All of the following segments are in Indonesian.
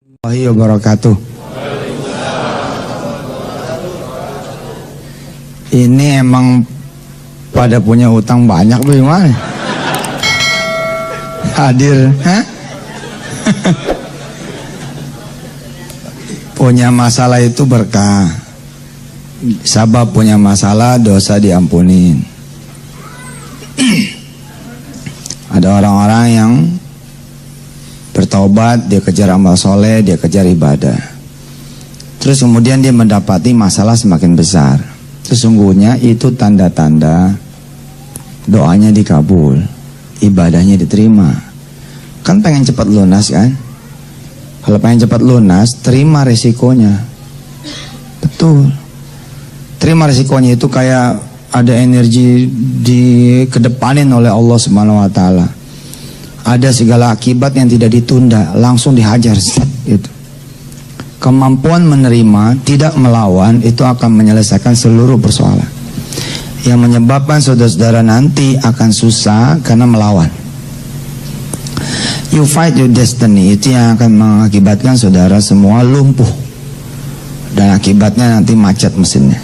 warahmatullahi wabarakatuh. Ini emang pada punya utang banyak bagaimana? Hadir, punya masalah itu berkah. Sabab punya masalah, dosa diampunin. Ada orang-orang yang bertaubat, dia kejar amal soleh, dia kejar ibadah. Terus kemudian dia mendapati masalah semakin besar. Sesungguhnya itu tanda-tanda doanya dikabul, ibadahnya diterima. Kan pengen cepat lunas kan? Kalau pengen cepat lunas, terima resikonya. Betul. Terima resikonya itu kayak ada energi dikedepanin oleh Allah Subhanahu wa taala. Ada segala akibat yang tidak ditunda, langsung dihajar gitu. Kemampuan menerima, tidak melawan, itu akan menyelesaikan seluruh persoalan. Yang menyebabkan saudara-saudara nanti akan susah karena melawan. You fight your destiny, itu yang akan mengakibatkan saudara semua lumpuh. Dan akibatnya nanti macet mesinnya.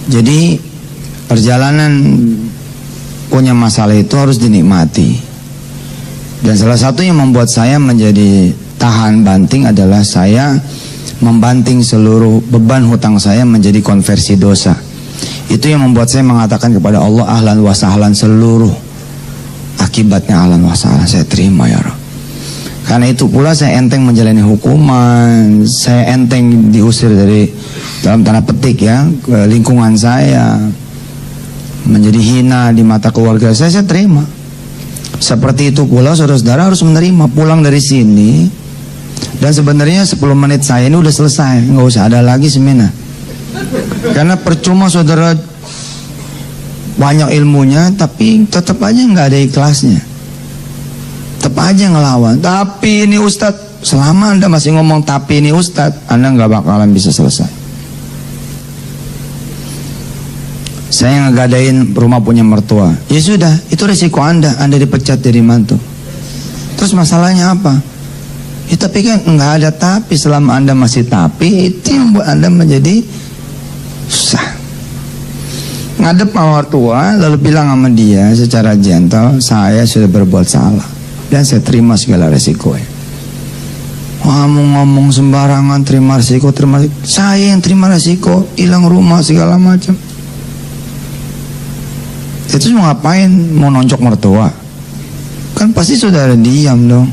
Jadi perjalanan punya masalah itu harus dinikmati. Dan salah satu yang membuat saya menjadi tahan banting adalah saya membanting seluruh beban hutang saya menjadi konversi dosa. Itu yang membuat saya mengatakan kepada Allah, ahlan wa sahlan, seluruh akibatnya ahlan wa sahlan, saya terima ya Rabb. Karena itu pula saya enteng menjalani hukuman, saya enteng diusir dari, dalam tanda petik ya, ke lingkungan saya, menjadi hina di mata keluarga saya terima. Seperti itu pula saudara-saudara harus menerima. Pulang dari sini, dan sebenarnya 10 menit saya ini udah selesai, nggak usah ada lagi seminar. Karena percuma saudara banyak ilmunya tapi tetap aja nggak ada ikhlasnya, tetap aja ngelawan. Tapi ini Ustadz, selama Anda masih ngomong tapi ini Ustadz, Anda nggak bakalan bisa selesai. Saya ngegadain rumah punya mertua. Ya sudah, itu resiko Anda dipecat dari mantu. Terus masalahnya apa? Ya tapi kan nggak ada tapi. Selama Anda masih tapi, itu yang buat Anda menjadi susah. Ngadep sama mertua, lalu bilang sama dia secara gentle, saya sudah berbuat salah dan saya terima segala resikonya. Ngomong sembarangan, terima resiko. Saya yang terima resiko, hilang rumah segala macam. Itu mau ngapain? Mau nonjok mertua? Kan pasti saudara diam dong.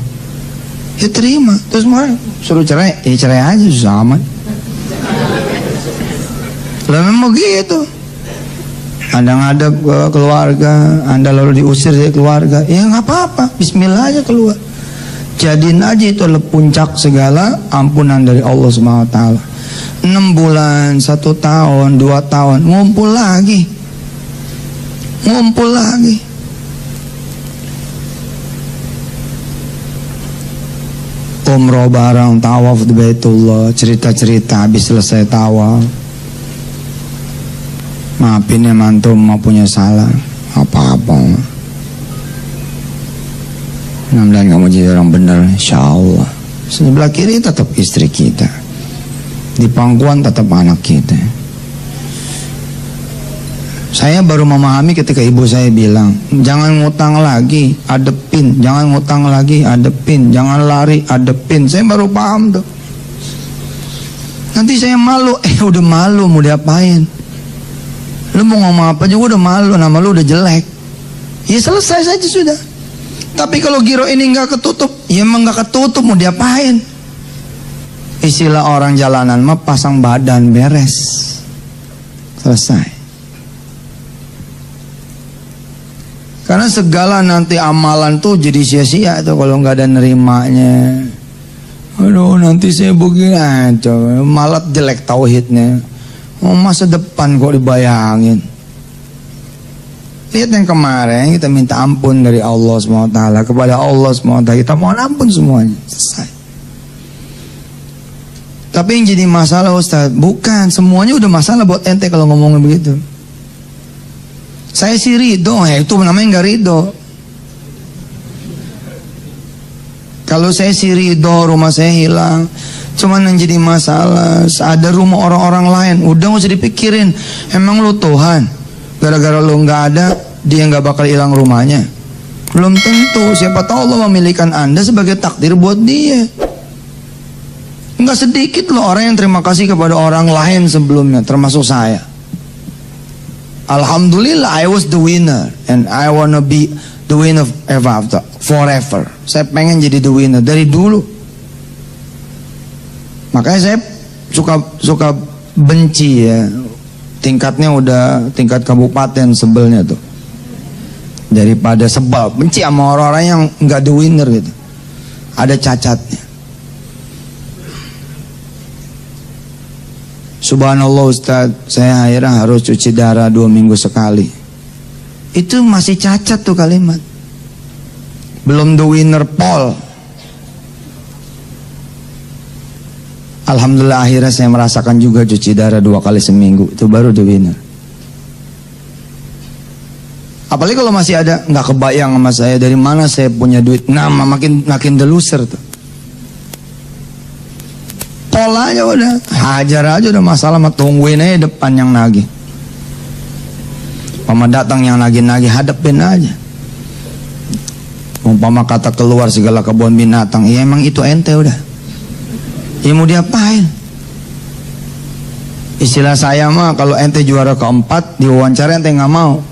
Ya terima. Terus mau suruh cerai, ya cerai aja, susah amat. Lah memang gitu. Anda ngadep ke keluarga, Anda lalu diusir dari keluarga, ya nggak apa-apa, bismillah aja keluar. Jadiin aja itu adalah puncak segala ampunan dari Allah Subhanahu wa taala. 6 bulan, 1 tahun, 2 tahun, ngumpul lagi. Umroh bareng, tawaf di Baitullah, cerita-cerita habis selesai tawaf. Maafin ya mantu, mau punya salah apa-apa. Mudah-mudahan kamu jadi orang benar, insyaallah. Sebelah kiri tetap istri kita, di pangkuan tetap anak kita. Saya baru memahami ketika ibu saya bilang, jangan ngutang lagi, adepin. Jangan ngutang lagi, adepin. Jangan lari, adepin. Saya baru paham tuh. Nanti saya malu. Udah malu mau diapain? Lu mau ngomong apa juga udah malu, nama lu udah jelek. Ya selesai saja sudah. Tapi kalau giro ini nggak ketutup, ya emang nggak ketutup, mau diapain? Istilah orang jalanan mah pasang badan beres. Selesai. Karena segala nanti amalan tuh jadi sia-sia tuh kalau nggak ada nerimanya. Aduh nanti saya begini aja, malah jelek tauhidnya. Masa depan kok dibayangin. Lihat yang kemarin kita minta ampun dari Allah SWT, kepada Allah SWT kita mohon ampun semuanya, selesai. Tapi yang jadi masalah Ustaz, bukan semuanya udah masalah buat ente kalau ngomongnya begitu. Saya sih ridho, ya itu namanya nggak ridho. Kalau saya sih ridho rumah saya hilang. Cuman yang jadi masalah ada rumah orang-orang lain. Udah gak usah dipikirin. Emang lu Tuhan? Gara-gara lu gak ada, dia gak bakal hilang rumahnya? Belum tentu. Siapa tahu Allah memilihkan Anda sebagai takdir buat dia. Gak sedikit loh orang yang terima kasih kepada orang lain sebelumnya, termasuk saya. Alhamdulillah I was the winner, and I wanna be the winner forever. Saya pengen jadi the winner dari dulu. Makanya saya suka benci ya. Tingkatnya udah tingkat kabupaten sebelnya tuh. Daripada sebel, benci sama orang-orang yang nggak the winner gitu. Ada cacatnya. Subhanallah Ustaz, saya akhirnya harus cuci darah 2 minggu sekali. Itu masih cacat tuh kalimat. Belum the winner Paul. Alhamdulillah akhirnya saya merasakan juga cuci darah 2 kali seminggu. Itu baru the winner. Apalagi kalau masih ada, nggak kebayang sama saya dari mana saya punya duit. Nah, makin the loser tuh. Pola aja udah, hajar aja udah masalah, mah tungguin aja depan yang nagih. Umpama datang yang nagih-nagih, hadapin aja. Umpama kata keluar segala kebun binatang, ya emang itu ente udah. Ya mau diapain? Istilah saya mah kalau ente juara keempat diwawancara ente nggak mau.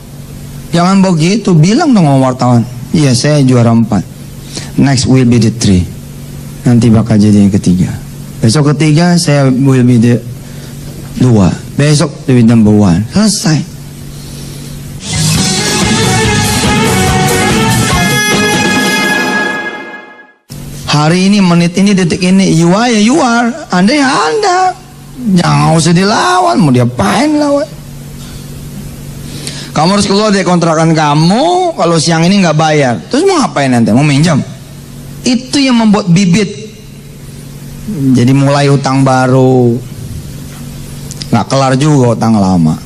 Jangan begitu, bilang dong sama wartawan. Iya saya juara 4. Next will be the 3. Nanti bakal jadi yang ketiga. Besok ketiga saya will be the 2. Besok the number 1. Selesai. Hari ini, menit ini, detik ini, you are ya you are. Anda ya Anda. Jangan usah dilawan. Mau diapain lawan? Kamu harus keluar dari kontrakan kamu. Kalau siang ini nggak bayar, terus mau ngapain nanti? Mau minjam? Itu yang membuat bibit. Jadi mulai utang baru, nggak kelar juga utang lama.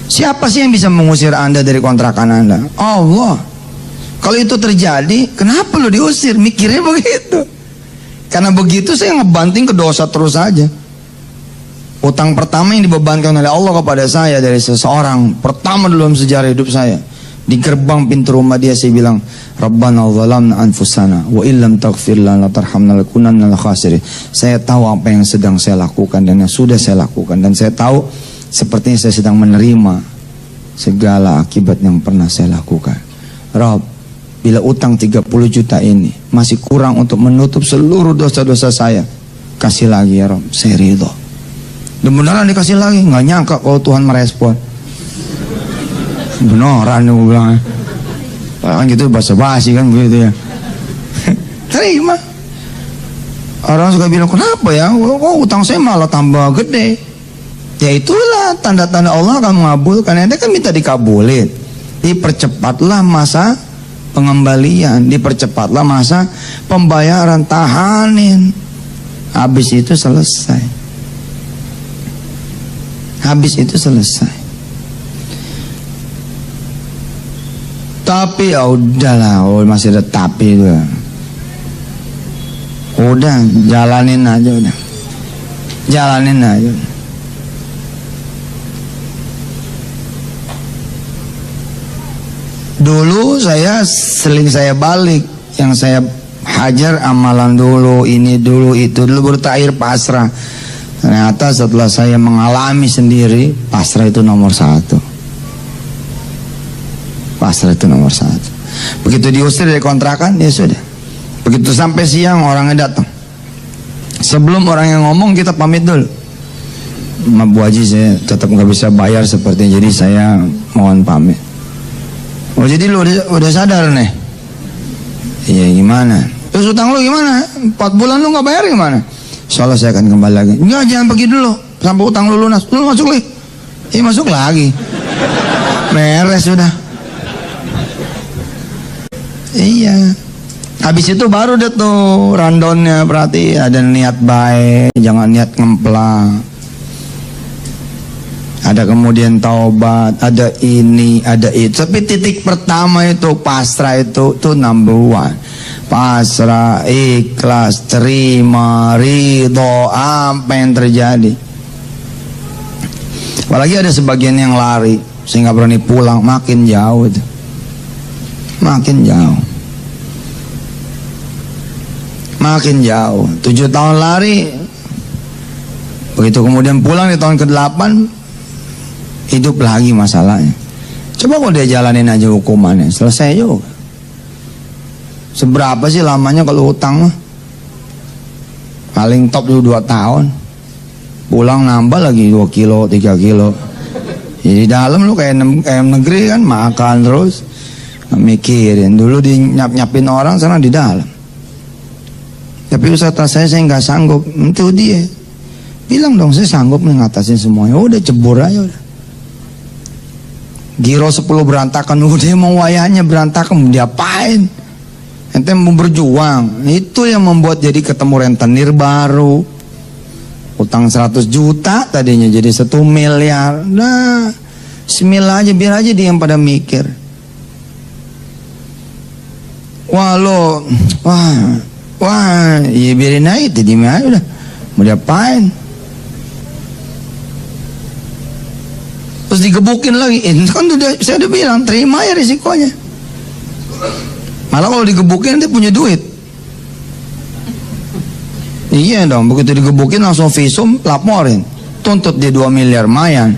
Siapa sih yang bisa mengusir Anda dari kontrakan Anda? Allah. Kalau itu terjadi, kenapa lo diusir? Mikirnya begitu. Karena begitu saya ngebanting ke dosa terus aja. Utang pertama yang dibebankan oleh Allah kepada saya dari seseorang, pertama dalam sejarah hidup saya, di gerbang pintu rumah dia saya bilang, Rabbana zalamna anfusana wa illam taghfir lana tarhamna lakunanna minal khasirin. Saya tahu apa yang sedang saya lakukan dan yang sudah saya lakukan, dan saya tahu sepertinya saya sedang menerima segala akibat yang pernah saya lakukan. Rabb, bila utang 30 juta ini masih kurang untuk menutup seluruh dosa-dosa saya, kasih lagi ya Rabb, saya ridho. Dan beneran dikasih lagi, nggak nyangka kalau Tuhan merespon. Beneran gue bilang, kan gitu basa-basi kan begitu ya. Terima. Orang suka bilang, kenapa ya? Kok utang saya malah tambah gede? Ya itulah tanda-tanda Allah akan mengabulkan. Anda kan minta dikabulin. Dipercepatlah masa pengembalian, dipercepatlah masa pembayaran, tahanin. Habis itu selesai. Habis itu selesai. Tapi ya udahlah, masih ada tapi itu. Udah, jalanin aja udah. Jalanin aja. Dulu saya seling saya balik, yang saya hajar amalan dulu, ini dulu, itu dulu, bertakhir pasrah. Ternyata setelah saya mengalami sendiri, pasrah itu nomor 1. Pasrah itu nomor 1. Begitu diusir dari kontrakan, ya sudah. Begitu sampai siang orangnya datang. Sebelum orang yang ngomong kita pamit dulu. Ma Bu Haji, saya tetap nggak bisa bayar seperti, jadi saya mohon pamit. Oh jadi lu udah sadar nih? Iya gimana? Terus utang lu gimana? 4 bulan lu nggak bayar gimana? Soalnya saya akan kembali lagi. Enggak, jangan pergi dulu sampai utang lu lunas. Lu masuk lagi. Iya masuk lagi. Beres sudah. Iya. Habis itu baru deh tuh rundownnya, berarti ada niat baik, jangan niat ngemplang. ada kemudian taubat, ada ini, ada itu. Tapi titik pertama itu pasrah, itu number one. Pasrah, ikhlas, terima, ridho, apa yang terjadi. Apalagi ada sebagian yang lari sehingga berani pulang, makin jauh itu. Makin jauh. Makin jauh. 7 tahun lari, begitu kemudian pulang di tahun ke-8, hidup lagi masalahnya. Coba kalau dia jalanin aja hukumannya, selesai juga. Seberapa sih lamanya kalau utang mah? Paling top dulu 2 tahun. Pulang nambah lagi 2 kilo, 3 kilo. Jadi dalam lu kayak negeri kan, makan terus, mikirin. Dulu nyap-nyapin orang, sana di dalam. Tapi Ustaz saya nggak sanggup. Itu dia. Bilang dong, saya sanggup ngatasin semuanya. Udah cebur aja udah. Giro 10 berantakan, udah mau wayahnya berantakan, mau diapain? Ente mau berjuang. Itu yang membuat jadi ketemu rentenir baru. Utang 100 juta tadinya jadi 1 miliar. Nah, bismillah aja, biar aja dia yang pada mikir. Wah, ya biarin aja, jadi aja udah. Mau diapain? Terus digebukin lagi. Kan saya udah bilang, terima ya risikonya. Malah kalau digebukin dia punya duit. Iya dong, begitu digebukin langsung visum, laporin. Tuntut dia 2 miliar, mayan.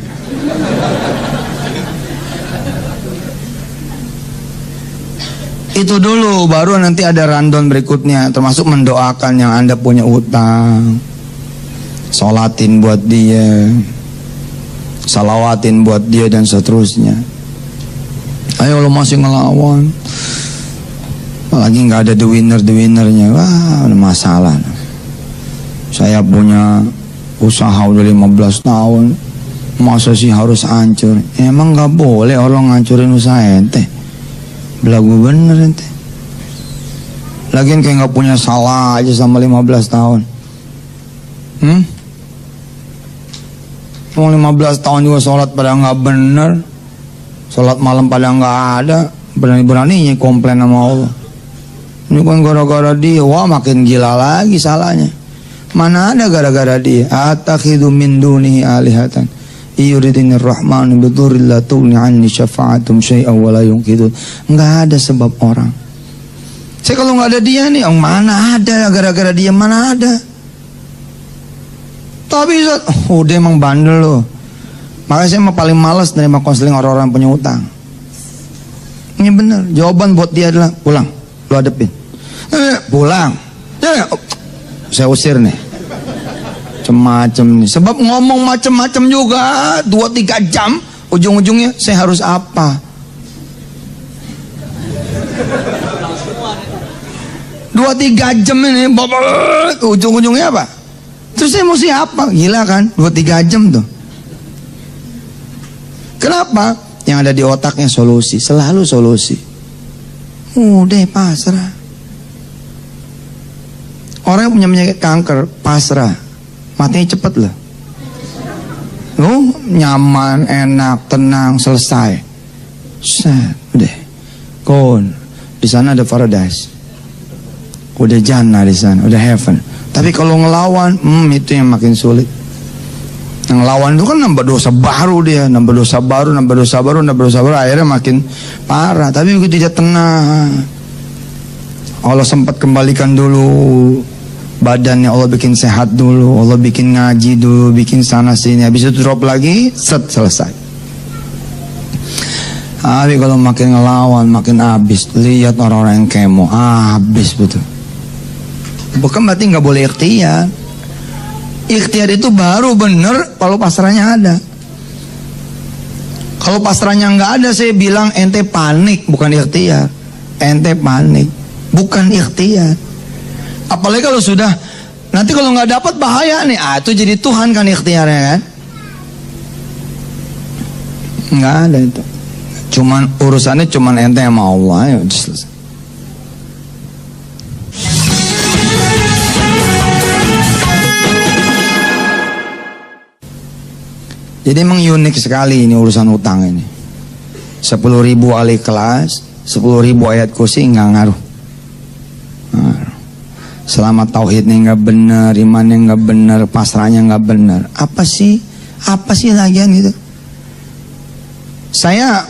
Itu dulu, baru nanti ada rundown berikutnya, termasuk mendoakan yang Anda punya utang. Sholatin buat dia, salawatin buat dia, dan seterusnya. Ayo lo masih ngelawan, apalagi nggak ada the winnernya, wah ada masalah. Saya punya usaha udah 15 tahun, masa sih harus hancur? Emang nggak boleh orang ngancurin usaha ente. Belagu bener ente. Lagian kayak nggak punya salah aja sama 15 tahun. Mau 15 tahun juga sholat pada nggak bener, sholat malam pada nggak ada, berani-beraninya komplain sama Allah. Ini kan gara-gara dia, wah makin gila lagi salahnya. Mana ada gara-gara dia? Atakhidu min dunihi alihatan yuridinir rahmanu bidurri la tughni anni syafa'atum syai'an wa la yunqidun. Enggak ada sebab orang. Saya kalau nggak ada dia nih, mana ada gara-gara dia, mana ada. Tapi udah emang bandel loh. Makanya saya mah paling malas nerima konseling orang-orang punya utang. Ini bener, jawaban buat dia adalah pulang, lu hadepin. Pulang. Saya usir nih. Macem-macem nih. Sebab ngomong macem-macem juga 2-3 jam, ujung-ujungnya saya harus apa? 2-3 jam ini, ujung-ujungnya apa? Terus saya mesti apa? Gila kan? 2-3 jam tuh. Kenapa? Yang ada di otaknya solusi, selalu solusi. Udah pasrah. Orang yang punya penyakit kanker pasrah, matinya cepet loh. Nyaman, enak, tenang, selesai. Udah. Kon, di sana ada paradise. Udah jannah di sana, udah heaven. Tapi kalau ngelawan, itu yang makin sulit. Yang ngelawan itu kan nambah dosa baru dia, nambah dosa baru, akhirnya makin parah. Tapi begitu dia tenang, Allah sempat kembalikan dulu badannya, Allah bikin sehat dulu, Allah bikin ngaji dulu, bikin sana sini, habis itu drop lagi, selesai. Tapi kalau makin ngelawan, makin habis. Lihat orang-orang yang kemo, habis betul. Bukan berarti nggak boleh ikhtiar. Ikhtiar itu baru bener kalau pasrahnya ada. Kalau pasrahnya nggak ada, saya bilang ente panik, bukan ikhtiar. Ente panik, bukan ikhtiar. Apalagi kalau sudah, nanti kalau nggak dapat bahaya nih. Itu jadi Tuhan kan ikhtiarnya kan? Nggak ada itu. Cuman urusannya cuman ente sama Allah ya, selesai. Jadi emang unik sekali ini urusan utang ini. 10.000 ahli kelas, 10.000 ayat kursi nggak ngaruh. Selama tauhidnya nggak benar, imannya nggak benar, pasrahnya nggak benar, apa sih lagian gitu? Saya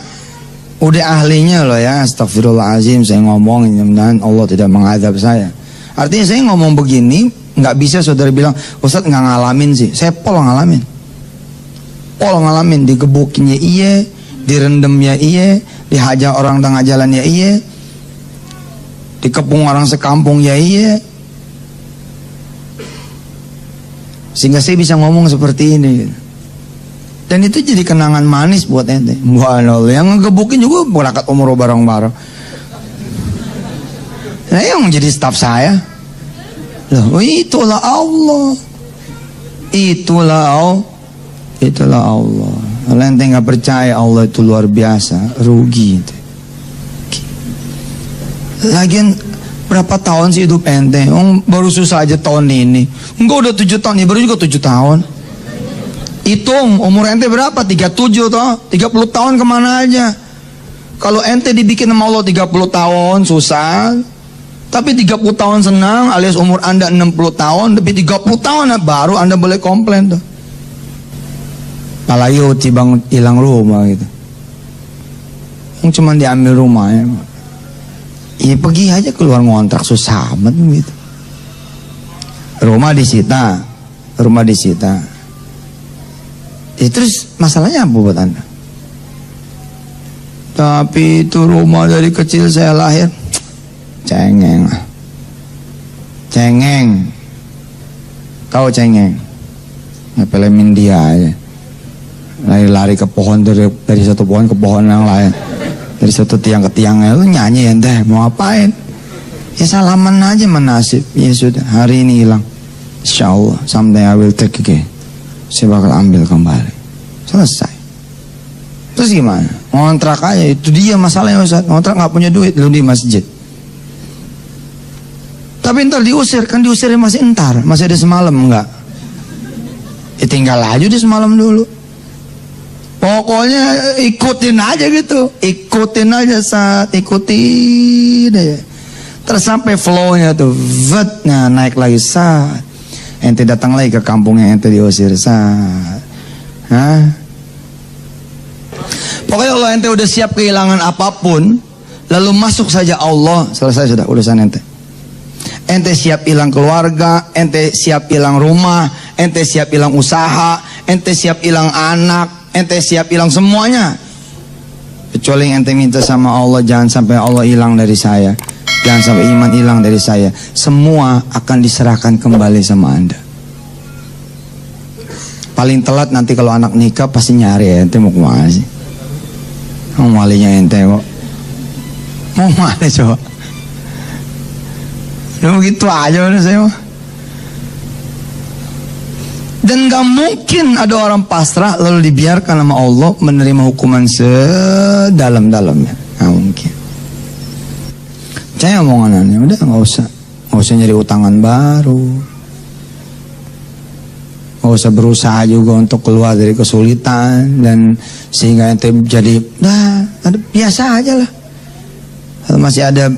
udah ahlinya loh ya, astagfirullahaladzim saya ngomong, mudah-mudahan Allah tidak mengadab saya. Artinya saya ngomong begini, nggak bisa saudara bilang, Ustadz nggak ngalamin sih. Saya pol ngalamin, digebukinnya iya, direndamnya iya, dihajar orang tengah jalan ya iya, dikepung orang sekampung ya iya. Sehingga saya bisa ngomong seperti ini. Dan itu jadi kenangan manis buat ente. Subhanallah, yang ngegebukin juga berangkat umroh bareng-bareng. Nah, yang menjadi staf saya. Loh, itulah Allah. Itulah Allah. Kalau ente nggak percaya Allah itu luar biasa, rugi. Lagian berapa tahun sih hidup ente? Baru susah aja tahun ini. Enggak udah 7 tahun, ya baru juga 7 tahun. Hitung umur ente berapa? 37 toh? 30 tahun kemana aja? Kalau ente dibikin sama Allah 30 tahun susah, tapi 30 tahun senang, alias umur anda 60 tahun, lebih 30 tahun baru anda boleh komplain tuh. Palayo tibang hilang rumah gitu. Yang cuma diambil rumahnya. Ya pergi aja keluar ngontrak, susah amat gitu. Rumah disita. Terus masalahnya apa buat anda? Tapi itu rumah dari kecil saya lahir. Cengeng. Kau cengeng. Ngepelemin dia aja. Lari-lari ke pohon, dari satu pohon ke pohon yang lain, dari satu tiang ke tiang. Lu nyanyi ente mau ngapain? Ya salaman aja menasib. Ya sudah, hari ini hilang. Insyaallah someday I will take again. Saya bakal ambil kembali. Selesai. Terus gimana? Ngontrak aja, itu dia masalahnya Ustaz. Ngontrak nggak punya duit, lu di masjid. Tapi ntar diusir, kan diusirnya masih entar, masih ada semalam enggak? Ya tinggal aja di semalam dulu. Pokoknya ikutin aja gitu, ikutin aja saat ikutin aja. Terus sampai flow-nya tuh, vetnya naik lagi saat. Ente datang lagi ke kampungnya ente diusir saat. Pokoknya kalau ente udah siap kehilangan apapun, lalu masuk saja Allah, selesai sudah urusan ente. Ente siap hilang keluarga, ente siap hilang rumah, ente siap hilang usaha, ente siap hilang anak, ente siap hilang semuanya. Kecuali ente minta sama Allah, jangan sampai Allah hilang dari saya, jangan sampai iman hilang dari saya. Semua akan diserahkan kembali sama anda. Paling telat nanti kalau anak nikah pasti nyari ente mau kemana sih? Mau malinya ente kok. Mau mana coba? Udah begitu aja udah saya mah. Dan gak mungkin ada orang pasrah lalu dibiarkan sama Allah menerima hukuman sedalam-dalamnya. Gak mungkin. Saya omongannya udah gak usah nyari utangan baru, gak usah berusaha juga untuk keluar dari kesulitan, dan sehingga ente jadi biasa aja lah. Kalau masih ada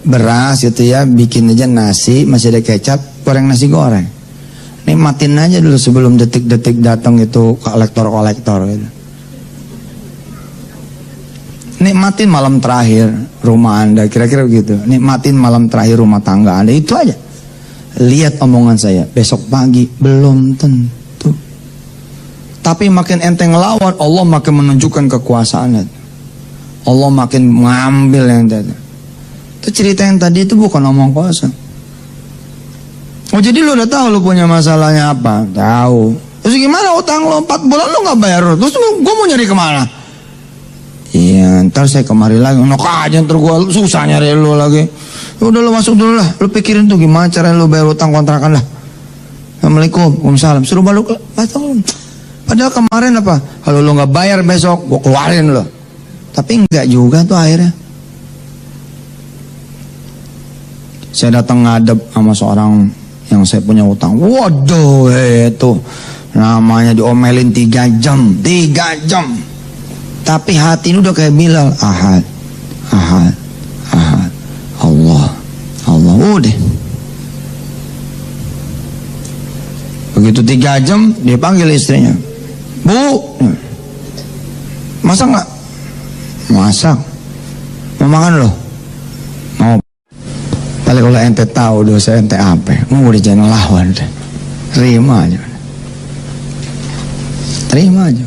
beras gitu ya, bikin aja nasi, masih ada kecap, goreng nasi goreng. Nikmatin aja dulu sebelum detik-detik datang itu kolektor-kolektor gitu. Nikmatin malam terakhir rumah anda, kira-kira begitu. Nikmatin malam terakhir rumah tangga anda, itu aja. Lihat omongan saya, besok pagi belum tentu. Tapi makin ente ngelawan, Allah makin menunjukkan kekuasaannya. Allah makin mengambil yang tadi. Itu cerita yang tadi itu bukan omong kosong. Oh jadi lu udah tahu lu punya masalahnya apa? Tahu. Terus gimana utang lu 4 bulan lu gak bayar? Terus gua mau nyari kemana? Iya, ntar saya kemari lagi. Nok aja ntar gua susah nyari lu lagi. Udah lu masuk dulu lah. Lu pikirin tuh gimana cara lu bayar utang kontrakan lah. Assalamualaikum, waalaikumsalam. Suruh balik batal. Padahal kemarin apa? Kalau lu gak bayar besok, gua keluarin lu. Tapi enggak juga tuh akhirnya. Saya datang ngadep sama seorang yang saya punya utang. Waduh, itu namanya diomelin 3 jam, 3 jam. Tapi hati ini udah kayak Bilal, Ahad, Ahad, Ahad, Allah, Allah. Udah. Begitu 3 jam, dia panggil istrinya, Bu, masak nggak? Masak. Mau makan loh? Mau. Paling kalau ente tahu dosa ente apa? Mau jangan lawan deh. Terima aja. Terima aja.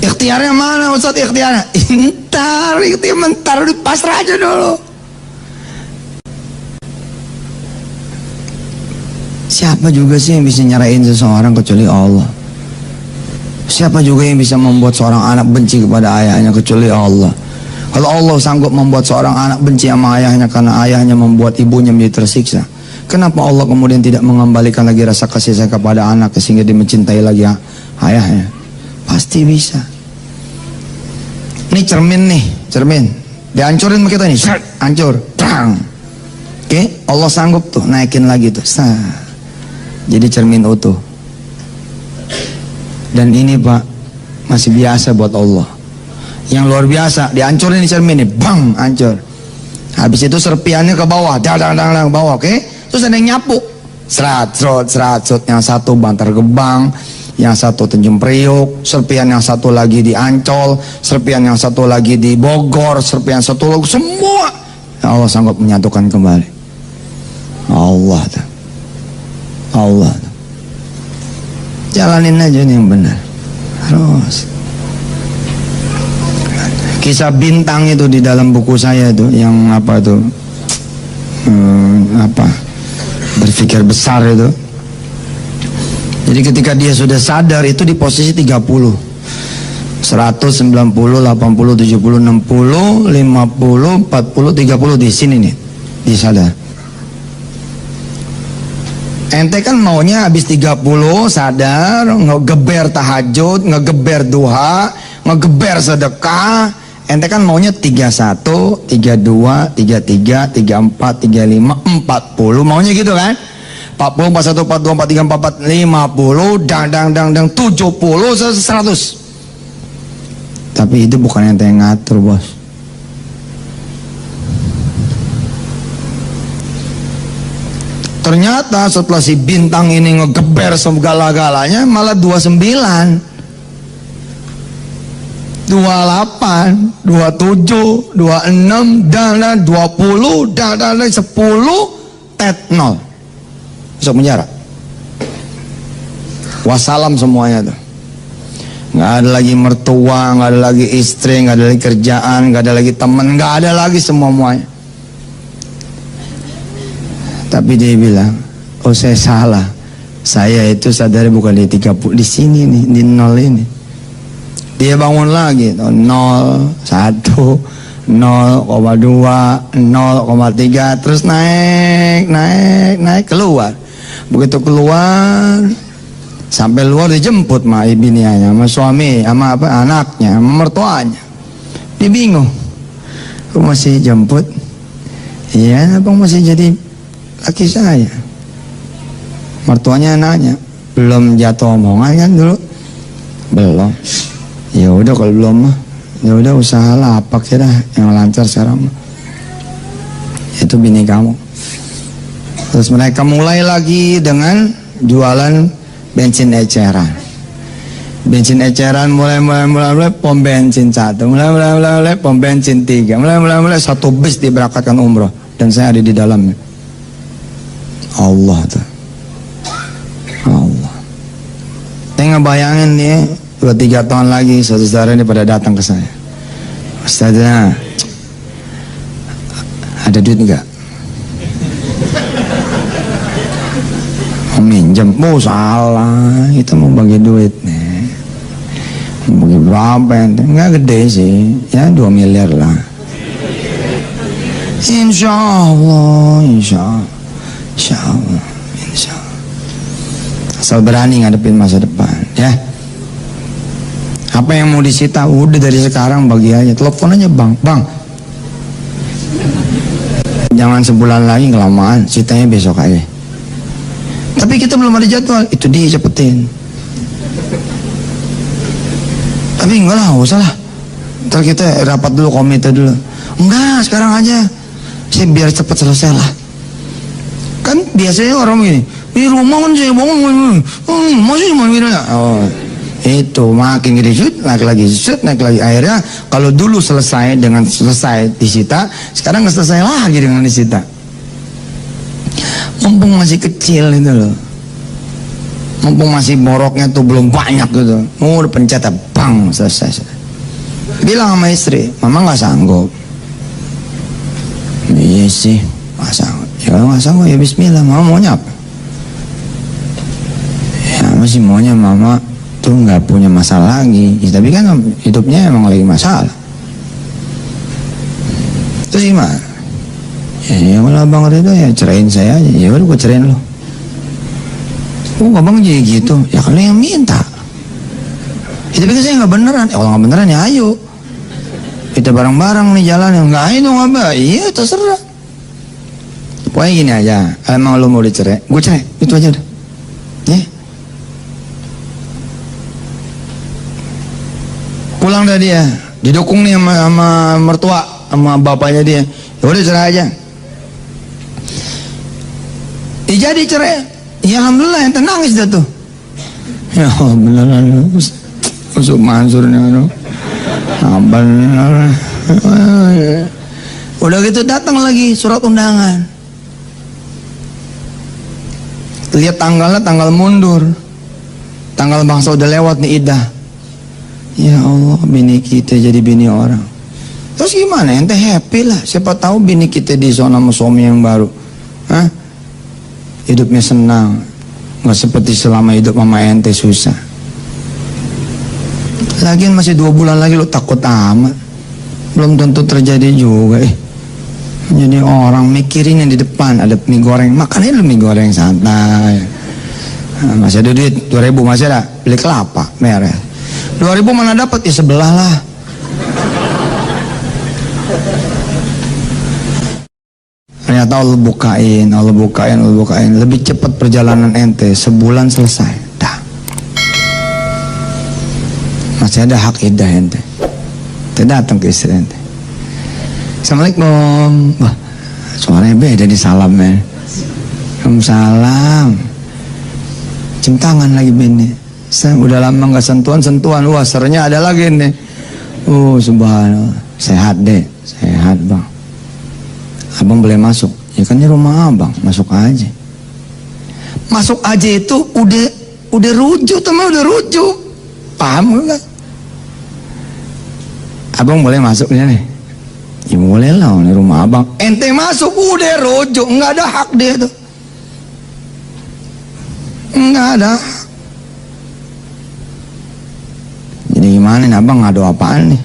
Ikhtiarnya mana Ustaz ikhtiarnya? Entar, ikhtiar pasrah aja dulu. Siapa juga sih yang bisa nyerahin seseorang kecuali Allah? Siapa juga yang bisa membuat seorang anak benci kepada ayahnya kecuali Allah? Kalau Allah sanggup membuat seorang anak benci sama ayahnya karena ayahnya membuat ibunya menjadi tersiksa, kenapa Allah kemudian tidak mengembalikan lagi rasa kasih sayang kepada anak sehingga dia mencintai lagi ayahnya? Pasti bisa. Ini cermin nih, cermin. Dihancurin sama kita nih, hancur, terang. Oke, Allah sanggup tuh naikin lagi tuh. Jadi cermin utuh. Dan ini Pak, masih biasa buat Allah. Yang luar biasa, dihancurin di cermin ini, bang, hancur. Habis itu serpiannya ke bawah, dang ke bawah, oke? Terus ada yang nyapu, serat, yang satu Bantar Gebang, yang satu Tanjung Priok, serpian yang satu lagi di Ancol, serpian yang satu lagi di Bogor, serpian satu lagi, semua Allah sanggup menyatukan kembali. Allah tuh. Allah tuh. Jalanin aja nih yang benar. Terus kisah bintang itu di dalam buku saya itu yang apa tuh berpikir besar itu. Jadi ketika dia sudah sadar itu di posisi 30, 100, 90, 80, 70, 60, 50, 40, 30 di sini nih, dia sadar. Ente kan maunya habis 30 sadar, ngegeber tahajud, ngegeber duha, ngegeber sedekah. Ente kan maunya 31, 32, 33, 34, 35, 40, maunya gitu kan? 40, 41, 42, 43, 44, 50, dang, 70, 100. Tapi itu bukan ente yang ngatur, bos. Ternyata setelah si bintang ini ngegeber segala-galanya malah 29, 28, 27, 26, dan 20, dan 10, tet 0. Masuk penjara. Wassalam semuanya tuh. Nggak ada lagi mertua, nggak ada lagi istri, nggak ada lagi kerjaan, nggak ada lagi teman, nggak ada lagi semuanya. Tapi dia bilang, oh saya salah. Saya itu sadar bukan di 30, di sini nih, di 0 ini. Dia bangun lagi, 0, 1, 0,2, 0,3, terus naik, keluar. Begitu keluar, sampai luar dijemput sama binianya, sama suami, sama anaknya, sama mertuanya. Dia bingung, aku masih jemput? Iya, abang masih jadi laki saya. Mertuanya nanya, belum jatuh omongan kan dulu? Belum. Ya udah kalau belum mah, ya udah usaha lapak ya dah yang lancar sekarang. Itu bini kamu. Terus mereka mulai lagi dengan jualan bensin eceran. Bensin eceran mulai pom bensin 1, mulai pom bensin 3, mulai satu bis diberangkatkan umroh dan saya ada di dalamnya. Allah tuh. Allah. Saya ngebayangin nih 2-3 tahun lagi saudara ini pada datang ke saya. Ustazah, ada duit enggak? Mau minjem? Oh salah, kita mau bagi duit nih. Mau bagi berapa? Enggak gede sih, ya 2 miliar lah. Insya Allah, insya Allah, insya Allah, insya Allah. Asal berani ngadepin masa depan, ya. Apa yang mau disita? Udah dari sekarang bagi aja. Telepon aja bang. Jangan sebulan lagi kelamaan, sitanya besok aja. Tapi Tapi kita belum ada jadwal, itu dia cepetin. Tapi enggak lah, nggak usah lah. Ntar kita rapat dulu, komite dulu. Enggak, sekarang aja. Saya biar cepat selesai lah. Kan biasanya orang begini, di rumah kan saya bangun, masih mau gini. Oh, itu makin gede shoot, naik lagi shoot, naik lagi. Akhirnya kalau dulu selesai dengan selesai disita, sekarang nggak selesai lagi dengan disita. Mumpung masih kecil itu loh, mumpung masih boroknya tuh belum banyak gitu, udah pencet bang selesai. Bilang sama istri, mama nggak sanggup. Iya sih, nggak sanggup. Ya kalau nggak sanggup ya Bismillah, mama maunya apa? Ya masih maunya mama tuh nggak punya masalah lagi. Ya, tapi kan hidupnya emang lagi masalah. Terus gimana? Ya kalau abang itu ya cerain saya aja. Ya udah gue cerain lo. Oh abang jadi gitu. Ya kalau yang minta. Ya, tapi kan saya nggak beneran. Kalau nggak beneran ya ayo. Kita bareng-bareng nih jalan. Nggak ayo dong abang. Iya terserah. Pokoknya gini aja. Emang lo mau dicerai, gue cerai. Itu aja udah. Ya. Pulang dah dia. Didukung nih sama mertua, sama bapaknya dia. Ya udah cerai aja. Ya jadi cerai. Ya alhamdulillah yang nangis dah tuh. Ya beneran masuk Mansurnya abang. Udah gitu datang lagi surat undangan. Lihat tanggalnya, tanggal mundur. Tanggal bangsa udah lewat nih idah. Ya Allah, bini kita jadi bini orang. Terus gimana? Ente happy lah. Siapa tahu bini kita di zona sama suami yang baru. Hah? Hidupnya senang, nggak seperti selama hidup mama ente susah. Lagian masih 2 bulan lagi lo takut amat, belum tentu terjadi juga. Jadi orang mikirin yang di depan, ada mie goreng, makannya lu mie goreng santai. Nah, masih ada duit 2.000, masih ada, beli kelapa merah. 2.000 mana dapat, ya sebelah lah. Ternyata Allah bukain, lebih cepat perjalanan ente, sebulan selesai, dah. Masih ada hak idah ente. Ente datang ke istri ente. Assalamualaikum. Wah, suaranya beda di salam ya. Waalaikumsalam. Cium tangan lagi bini. Saya udah lama nggak sentuhan. Wah, sernya ada lagi nih. Oh, subhanallah. Sehat deh, sehat bang. Abang boleh masuk? Ya kan ini rumah abang, masuk aja. Masuk aja itu udah rujuk, teman udah rujuk. Paham gak? Abang boleh masuk nih? Ya boleh lah, ini rumah abang. Ente masuk udah rujuk, nggak ada hak dia tuh. Nggak ada. Jadi gimana nih abang, ngadu apaan nih?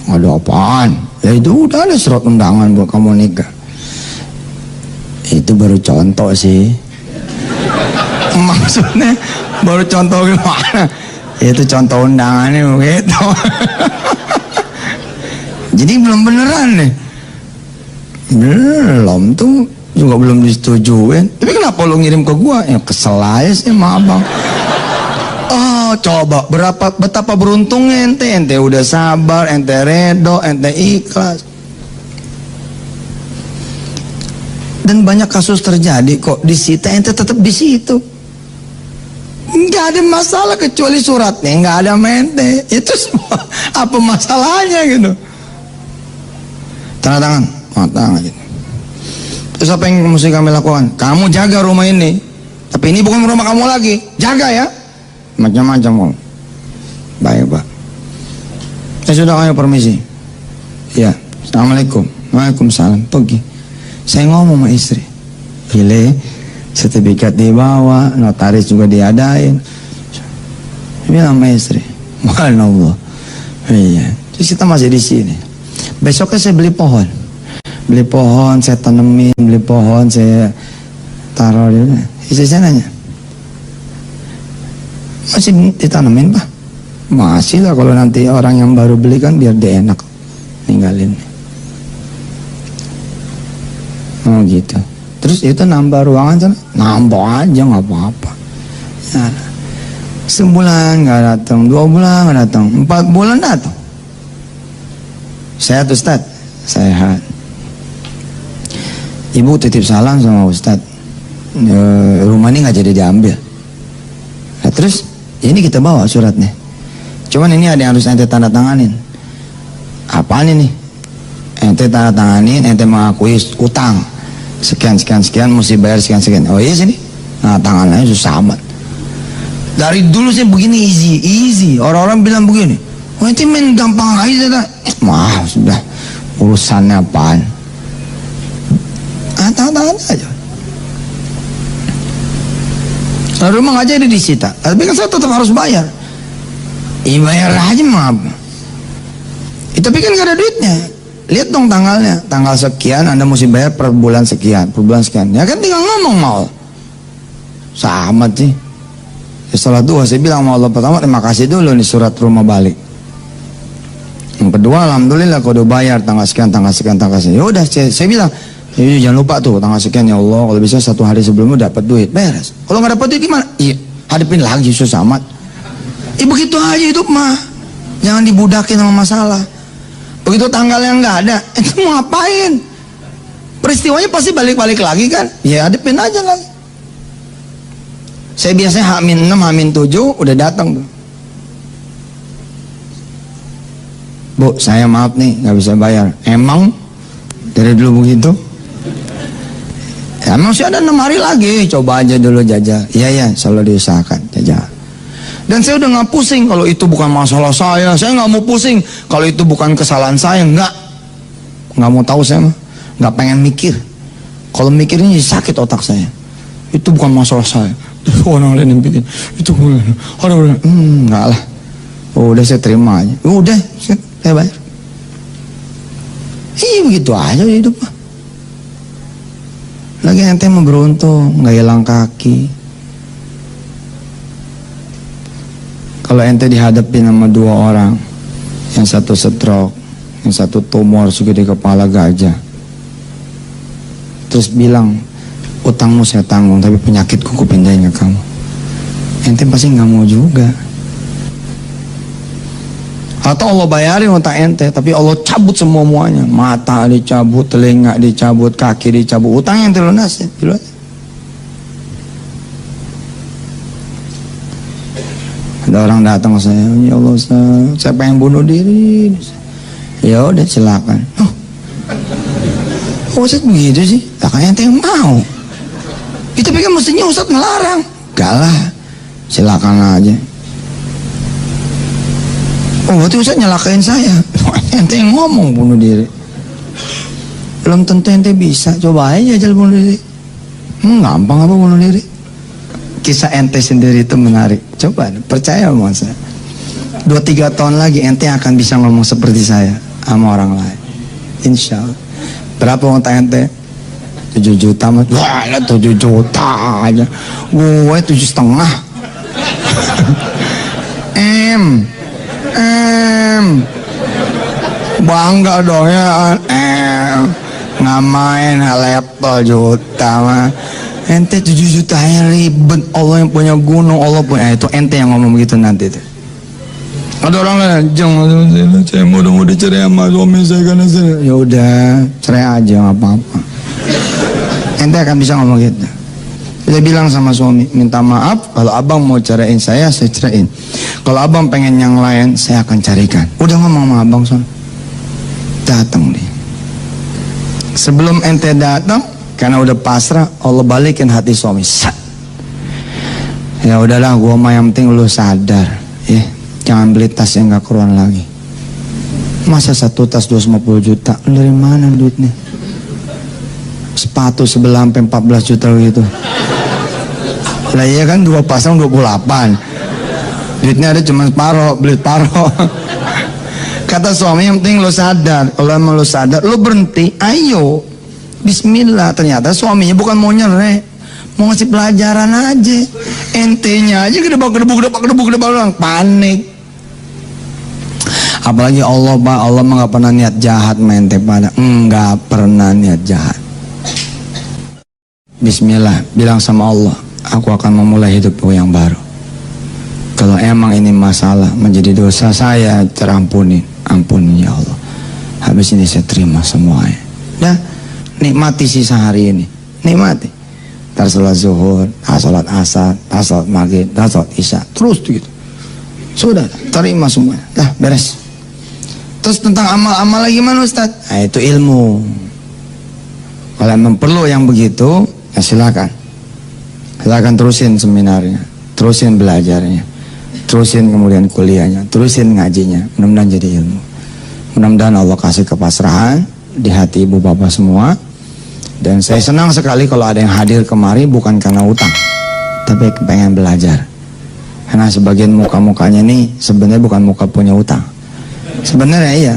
Ngadu apaan? Ya itu udah ada surat undangan buat kamu nikah. Itu baru contoh sih. Maksudnya baru contoh gimana? Itu contoh undangannya begitu. Jadi belum beneran nih. Belum tuh juga belum disetujuin. Tapi kenapa lo ngirim ke gua? Ya kesel aja sih sama abang. Oh coba betapa beruntungnya ente udah sabar, ente redo, ente ikhlas. Dan banyak kasus terjadi kok disita, ente tetap di situ. Nggak ada masalah kecuali suratnya nggak ada mente. Itu semua apa masalahnya gitu? Tanda tangan gitu. Terus apa yang mesti kami lakukan? Kamu jaga rumah ini, tapi ini bukan rumah kamu lagi, jaga ya. Macam-macam. Baik pak. Saya sudah ayo permisi. Ya. Assalamualaikum. Waalaikumsalam. Pergi. Saya ngomong sama istri. Gile, sertifikat dibawa, notaris juga diadain. Saya bilang sama istri. Subhanallah. Iya. Terus kita masih di sini. Besoknya saya beli pohon. Saya tanemin, beli pohon, saya taruh di mana. Istri saya nanya, masih ditanemin pak? Masih lah, kalau nanti orang yang baru beli kan biar dia enak ninggalin. Oh gitu. Terus itu nambah ruangan sana, nambah aja nggak apa-apa. Nah, sebulan nggak datang, 2 bulan nggak datang, 4 bulan datang. Sehat Ustaz, sehat. Ibu titip salam sama Ustaz, rumah ini nggak jadi diambil. Nah, terus ini kita bawa suratnya. Cuman ini ada yang harus ente tanda tanganin. Apaan ini? Ente tanda tanganin, ente mengakui utang. Sekian mesti bayar sekian. Oh iya sini. Nah tangannya susah amat. Dari dulu saya begini easy. Orang-orang bilang begini, oh itu main gampang aja. Mah sudah, urusannya apaan? Tangan aja. Nah, rumah nggak jadi disita, tapi kan saya tetap harus bayar. Bayar aja maaf. Tapi kan nggak ada duitnya. Lihat dong tanggalnya, tanggal sekian Anda mesti bayar per bulan sekian, Ya kan tinggal ngomong mau. Sama sih. Setelah dua saya bilang sama Allah, pertama terima kasih dulu nih surat rumah balik. Yang kedua alhamdulillah kau udah bayar tanggal sekian. Ya udah saya bilang, jangan lupa tuh tanggal sekian ya Allah, kalau bisa 1 hari sebelumnya dapat duit, beres. Kalau nggak dapat duit gimana? Iya, hadapin lagi susah amat. Begitu aja hidup mah. Jangan dibudakin sama masalah. Begitu tanggalnya nggak ada, itu mau ngapain? Peristiwanya pasti balik-balik lagi kan? Ya hadapin aja lagi. Saya biasanya H-6, H-7 udah datang tuh. Bu, saya maaf nih nggak bisa bayar. Emang dari dulu begitu? Ya, emang sih ada 6 hari lagi, coba aja dulu jajal. Iya selalu diusahakan jajal. Dan saya udah nggak pusing kalau itu bukan masalah saya nggak mau pusing kalau itu bukan kesalahan saya, nggak mau tahu saya mah, nggak pengen mikir. Kalau mikirnya sakit otak saya. Itu bukan masalah saya, itu orang lain yang bikin. Itu orang nggak lah. Udah saya terima aja. Udah saya bayar. Begitu aja hidup mah. Lagi ente mau beruntung nggak hilang kaki. Kalau ente dihadapin sama 2 orang, yang satu stroke, yang satu tumor segede kepala gajah, terus bilang utangmu saya tanggung tapi penyakitku kupindahin ke kamu, ente pasti nggak mau juga. Atau Allah bayarin utang ente tapi Allah cabut semuanya, mata dicabut, telinga dicabut, kaki dicabut, utang yang lunasin. Ada orang datang ke saya, ya Allah saya pengen bunuh diri. Ya udah silakan. Ustaz begitu sih? Kan ente yang mau. Tapi kan mestinya Ustaz melarang. Gak lah, silakan aja. Berarti Ustaz nyalakain saya. Ente yang ngomong bunuh diri. Belum tentu ente bisa. Coba aja jajal bunuh diri. Gampang apa bunuh diri? Kisah ente sendiri itu menarik. Coba percaya sama saya. 2-3 tahun lagi ente akan bisa ngomong seperti saya sama orang lain. Insya Allah. Berapa utang ente? 7 juta mas. Wah 7 juta aja. Gue 7,5. Bangga dong ya. Ngamain laptop juta mah. Ente 7 juta yang ribet. Allah yang punya gunung, Allah punya itu. Ente yang ngomong begitu nanti tuh. Ada orang kan, jangan saya udah cerai sama suami saya karena saya. Ya udah cerai aja nggak apa-apa. Ente akan bisa ngomong gitu. Saya bilang sama suami, minta maaf kalau abang mau ceraiin saya ceraiin. Kalau abang pengen yang lain, saya akan carikan. Udah ngomong sama abang son. Datang dia. Sebelum ente datang, karena udah pasrah, Allah balikin hati suami. Ya udahlah, gua mah yang penting lu sadar, ya. Jangan beli tas yang gak keruan lagi. Masa satu tas 250 juta? Lu dari mana duitnya? Sepatu sebelah sampai 14 juta gitu. Lah iya kan 2 pasang 28. Duitnya ada cuma separuh, beli separuh. Kata suami yang penting lu sadar. Kalau emang lu sadar, lu berhenti, ayo. Bismillah. Ternyata suaminya bukan mau nyerah, mau ngasih pelajaran aja. Entenya aja gedebak panik. Apalagi Allah mah gak pernah niat jahat mente pada. Enggak pernah niat jahat. bismillah, bilang sama Allah, aku akan memulai hidupku yang baru. Kalau emang ini masalah menjadi dosa saya, terampuni, ampuni ya Allah. Habis ini saya terima semuanya. Dah, nikmati sisa hari ini, nikmati. Ntar sholat zuhur, sholat asar, sholat maghrib, sholat isya, terus gitu. Sudah, terima semuanya. Dah, beres. Terus tentang amal-amal lagi mana Ustaz? Nah, itu ilmu. Kalau memang perlu yang begitu, ya silakan. Silakan terusin seminarnya, terusin belajarnya, terusin kemudian kuliahnya, terusin ngajinya. Mudah-mudahan jadi ilmu. Mudah-mudahan Allah kasih kepasrahan di hati ibu bapak semua. Dan saya senang sekali kalau ada yang hadir kemari bukan karena utang, tapi pengen belajar. Karena sebagian muka-mukanya nih sebenarnya bukan muka punya utang. Sebenarnya iya.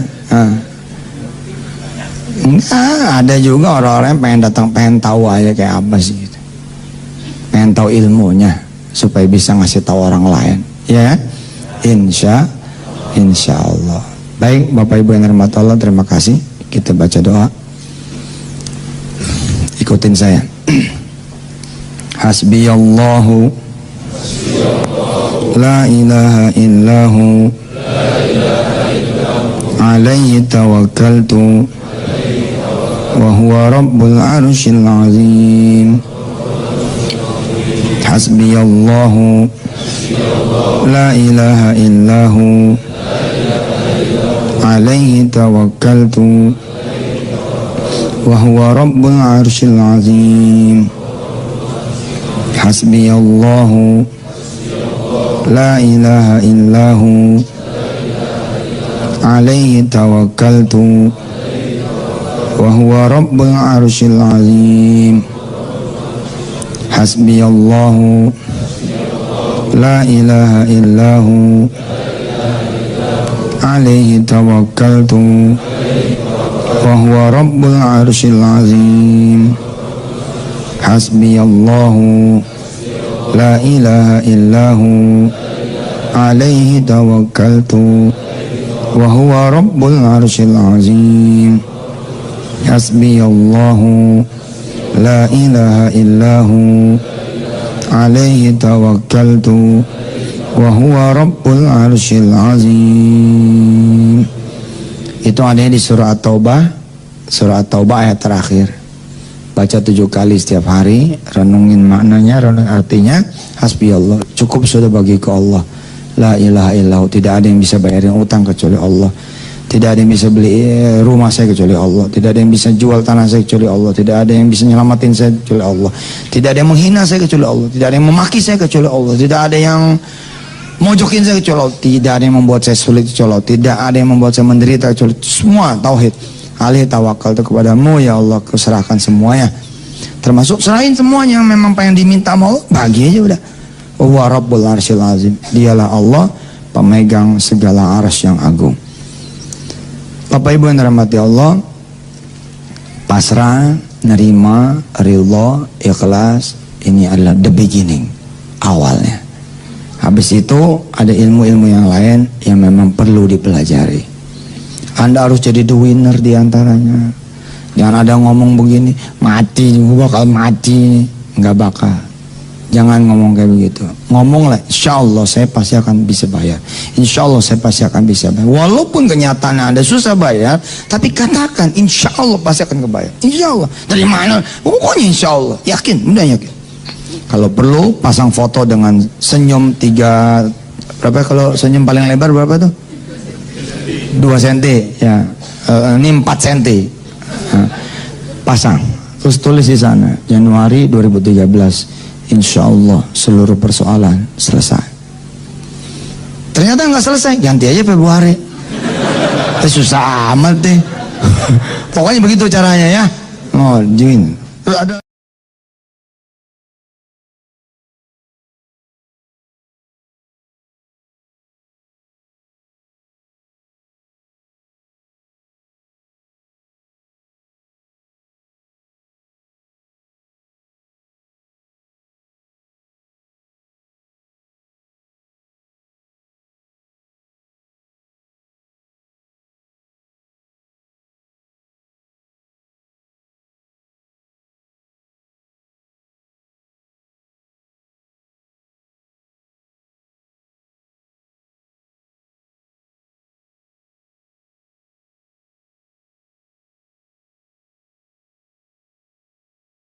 Ada juga orang-orang yang pengen datang, pengen tahu aja kayak apa sih gitu. Pengen tahu ilmunya supaya bisa ngasih tahu orang lain. Ya, insya Allah. Baik Bapak Ibu yang dirahmati Allah, terima kasih. Kita baca doa. Ikutin saya. Hasbiyallahu la ilaha illahu alaihi tawakkaltu wa huwa rabbul arsyil azim. Hasbiyallahu la ilaha illahu alaihi tawakkaltu wa huwa rabbul arsyil azim. Hasbiyallahu la ilaha illahu alaihi tawakkaltu wa huwa rabbul arsyil azim. Hasbiyallahu la ilaha illahu alaihi tawakkaltu wa huwa rabbul arsyil azim. Hasbiyallahu la ilaha illahu alaihi tawakkaltu wa huwa rabbul arsyil azim. Hasbiyallahu la ilaha illahu alaihi tawakkaltu wa huwa rabbul arsyil azim. Itu adanya di surah At-Taubah. Surah At-Taubah ayat terakhir. Baca 7 kali setiap hari, renungin maknanya, renungin artinya. Hasbiyallah, cukup sudah bagiku Allah. La ilaha illahu, tidak ada yang bisa bayarin utang kecuali Allah. Tidak ada yang bisa beli rumah saya kecuali Allah. Tidak ada yang bisa jual tanah saya kecuali Allah. Tidak ada yang bisa nyelamatin saya kecuali Allah. Tidak ada yang menghina saya kecuali Allah. Tidak ada yang memaki saya kecuali Allah. Tidak ada yang mojokin saya kecuali Allah. Tidak ada yang membuat saya sulit kecuali Allah. Tidak ada yang membuat saya menderita kecuali Allah. Semua tauhid. Alih tawakal itu kepadamu ya Allah, kuserahkan semuanya. Termasuk serahin semuanya yang memang pengen diminta mau, bagi aja udah. Wa rabbul arsyil azim. Dialah Allah, pemegang segala arsy yang agung. Bapak Ibu yang dirahmati Allah, pasrah, nerima, ridha, ikhlas, ini adalah the beginning, awalnya. Habis itu ada ilmu-ilmu yang lain yang memang perlu dipelajari. Anda harus jadi the winner diantaranya. Jangan ada ngomong begini, mati, gue bakal mati. Nggak bakal. Jangan ngomong kayak begitu. Ngomonglah, insya Allah saya pasti akan bisa bayar. Insya Allah saya pasti akan bisa bayar. Walaupun kenyataannya Anda susah bayar, tapi katakan insya Allah pasti akan kebayar. Insya Allah. Dari mana? Pokoknya insya Allah. Yakin, udah yakin. Kalau perlu pasang foto dengan senyum 3, berapa kalau senyum paling lebar berapa tuh? 2 cm ya. Ini 4 cm. Pasang. Terus tulis di sana Januari 2013. Insya Allah seluruh persoalan selesai. Ternyata nggak selesai, ganti aja Februari. Susah amat deh. Pokoknya begitu caranya ya. Oh, Jin. Terus ada